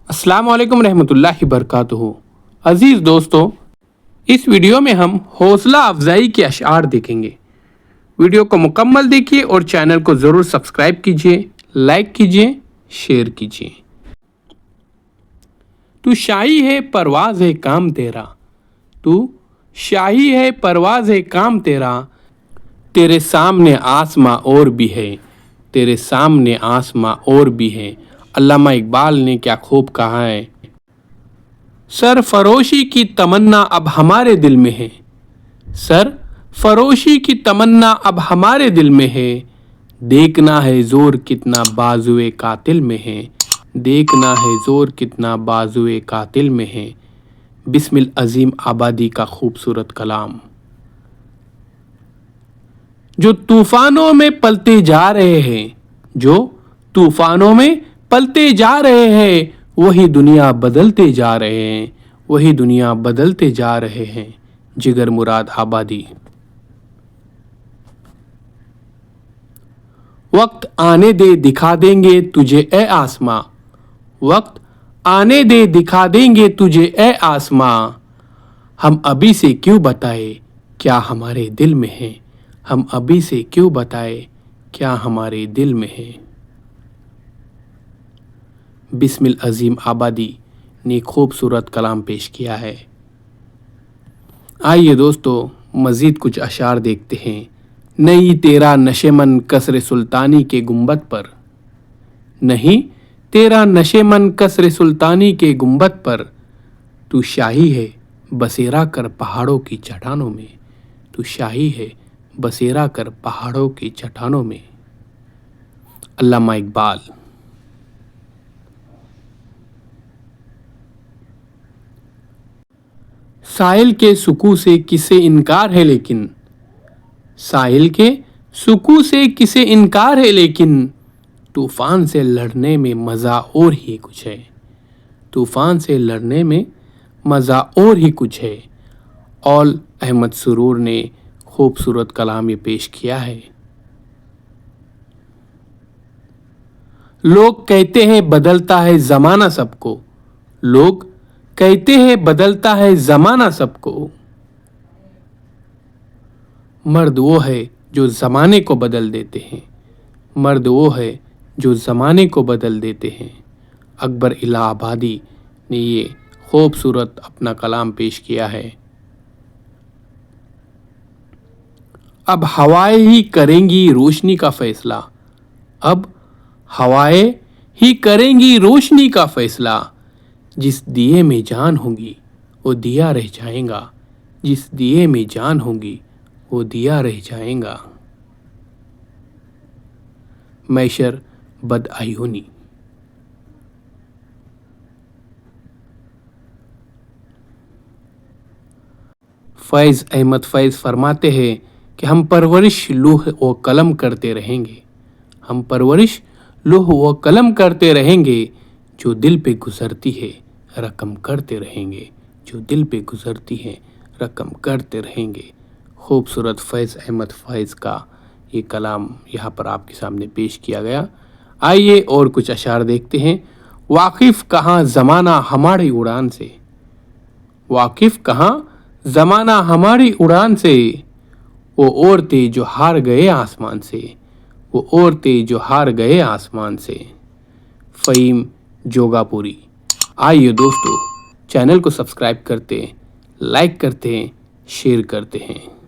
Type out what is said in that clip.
السلام علیکم رحمۃ اللہ وبرکاتہ۔ عزیز دوستو، اس ویڈیو میں ہم حوصلہ افزائی کے اشعار دیکھیں گے۔ ویڈیو کو مکمل دیکھیے اور چینل کو ضرور سبسکرائب کیجیے، لائک کیجیے، شیئر کیجیے۔ تو شاہی ہے پرواز ہے کام تیرا، تو شاہی ہے پرواز ہے کام تیرا، تیرے سامنے آسماں اور بھی ہے، تیرے سامنے آسماں اور بھی ہے۔ علامہ اقبال نے کیا خوب کہا ہے، سرفروشی کی تمنا اب ہمارے دل میں ہے، سرفروشی کی تمنا اب ہمارے دل میں ہے، دیکھنا ہے زور کتنا بازوئے قاتل میں ہے، دیکھنا ہے زور کتنا بازوئے قاتل میں ہے۔ بسم العظیم آبادی کا خوبصورت کلام۔ جو طوفانوں میں پلتے جا رہے ہیں، جو طوفانوں میں پلتے جا رہے ہیں، وہی دنیا بدلتے جا رہے ہیں، وہی دنیا بدلتے جا رہے ہیں۔ جگر مراد آبادی۔ وقت آنے دے دکھا دیں گے تجھے اے آسماں، وقت آنے دے دکھا دیں گے تجھے اے آسماں، ہم ابھی سے کیوں بتائے کیا ہمارے دل میں ہے، ہم ابھی سے کیوں بتائے کیا ہمارے دل میں ہے۔ بسم العظیم آبادی نے خوبصورت کلام پیش کیا ہے۔ آئیے دوستو مزید کچھ اشعار دیکھتے ہیں۔ نہیں تیرا نشے من قصر سلطانی کے گنبد پر، نہیں تیرا نشے من قصر سلطانی کے گنبد پر، تو شاہی ہے بسیرا کر پہاڑوں کی چٹانوں میں، تو شاہی ہے بسیرا کر پہاڑوں کی چٹانوں میں۔ علامہ اقبال۔ ساحل کے سکوں سے کسے انکار ہے لیکن، ساحل کے سکوں سے کسے انکار ہے لیکن، طوفان سے لڑنے میں مزہ اور ہی کچھ ہے، طوفان سے لڑنے میں مزہ اور ہی کچھ ہے۔ اول احمد سرور نے خوبصورت کلام یہ پیش کیا ہے۔ لوگ کہتے ہیں بدلتا ہے زمانہ سب کو، لوگ کہتے ہیں بدلتا ہے زمانہ سب کو، مرد وہ ہے جو زمانے کو بدل دیتے ہیں، مرد وہ ہے جو زمانے کو بدل دیتے ہیں۔ اکبر الہ آبادی نے یہ خوبصورت اپنا کلام پیش کیا ہے۔ اب ہوائیں ہی کریں گی روشنی کا فیصلہ، اب ہوائیں ہی کریں گی روشنی کا فیصلہ، جس دیے میں جان ہوگی وہ دیا رہ جائے گا، جس دیے میں جان ہوگی وہ دیا رہ جائے گا۔ میسر بدعیونی۔ فیض احمد فیض فرماتے ہیں کہ ہم پرورش لوح و قلم کرتے رہیں گے، ہم پرورش لوح و قلم کرتے رہیں گے، جو دل پہ گزرتی ہے رقم کرتے رہیں گے، جو دل پہ گزرتی ہے رقم کرتے رہیں گے۔ خوبصورت فیض احمد فیض کا یہ کلام یہاں پر آپ کے سامنے پیش کیا گیا۔ آئیے اور کچھ اشعار دیکھتے ہیں۔ واقف کہاں زمانہ ہماری اڑان سے، واقف کہاں زمانہ ہماری اڑان سے، وہ عورتیں جو ہار گئے آسمان سے، وہ عورتیں جو ہار گئے آسمان سے۔ فہیم جوگا پوری۔ آئیے دوستو چینل کو سبسکرائب کرتے ہیں، لائک کرتے ہیں، شیئر کرتے ہیں۔